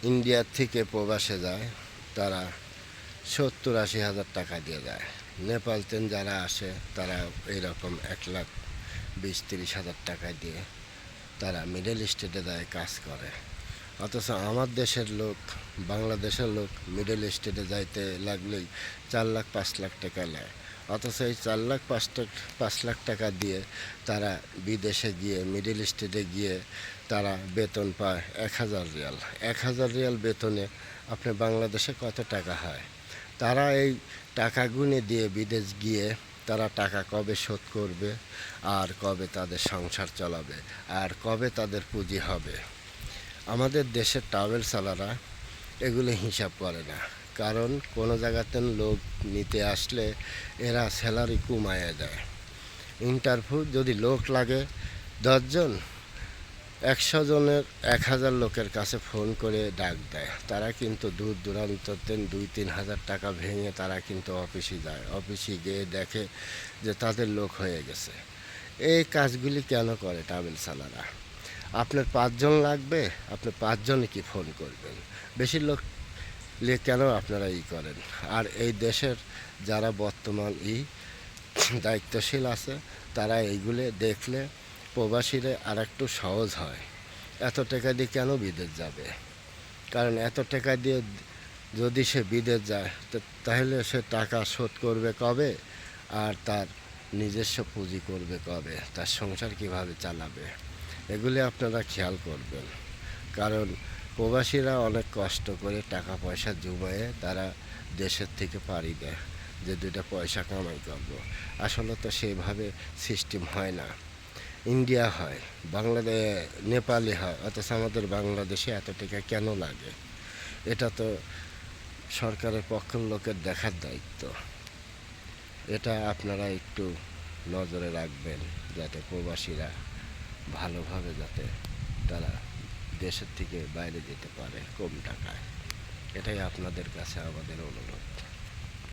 ইন্ডিয়ার থেকে প্রবাসে যায় তারা 70-80 হাজার টাকা দিয়ে যায়। নেপাল থেকে যারা আসে তারা এইরকম 1,20-30 হাজার টাকা দিয়ে তারা মিডল স্টেটে যায় কাজ করে। অথচ আমার দেশের লোক, বাংলাদেশের লোক মিডল স্টেটে যাইতে লাগলেই 4 লাখ 5 লাখ টাকা নেয়। অথচ এই 4 লাখ 5 লাখ টাকা দিয়ে তারা বিদেশে গিয়ে মিডল স্টেটে গিয়ে তারা বেতন পায় 1,000 রিয়াল। 1,000 রিয়াল বেতনে আপনার বাংলাদেশে কত টাকা হয়? তারা এই টাকা গুনে দিয়ে বিদেশ গিয়ে তারা টাকা কবে শোধ করবে, আর কবে তাদের সংসার চালাবে, আর কবে তাদের পুঁজি হবে? আমাদের দেশের ট্রাভেল চালারা এগুলো হিসাব করে না। কারণ কোনো জায়গাতে লোক নিতে আসলে এরা স্যালারি কমায় দেয়। ইন্টারভিউ যদি লোক লাগে 10 জন, 100 জনের 1,000 লোকের কাছে ফোন করে ডাক দেয়। তারা কিন্তু দূর দূরান্ত 2-3 হাজার টাকা ভেঙে তারা কিন্তু অফিসে যায়। অফিসে গিয়ে দেখে যে তাদের লোক হয়ে গেছে। এই কাজগুলি কেন করে ট্রাভেল চালারা? আপনার 5 জন লাগবে, আপনি 5 জনই কি ফোন করবেন? বেশি লোক নিয়ে কেন আপনারা করেন? আর এই দেশের যারা বর্তমান দায়িত্বশীল আছে তারা এইগুলো দেখলে প্রবাসীরা আর একটু সহজ হয়। এত টাকা দিয়ে কেন বিদেশ যাবে? কারণ এত টাকা দিয়ে যদি সে বিদেশ যায় তাহলে সে টাকা শোধ করবে কবে, আর তার নিজস্ব পুঁজি করবে কবে, তার সংসার কিভাবে চালাবে? এগুলি আপনারা খেয়াল করবেন। কারণ প্রবাসীরা অনেক কষ্ট করে টাকা পয়সা জমায়ে তারা দেশের থেকে পাড়ি দেয় যে 2টা পয়সা কামাই করবো। আসলে তো সেইভাবে সিস্টেম হয় না। ইন্ডিয়া হয়, নেপালে হয়, অথচ আমাদের বাংলাদেশে এত টাকা কেন লাগে? এটা তো সরকারের পক্ষের লোকের দেখার দায়িত্ব। এটা আপনারা একটু নজরে রাখবেন যাতে প্রবাসীরা ভালোভাবে যাতে তারা দেশের থেকে বাইরে যেতে পারে কম টাকায়। এটাই আপনাদের কাছে আমাদের অনুরোধ।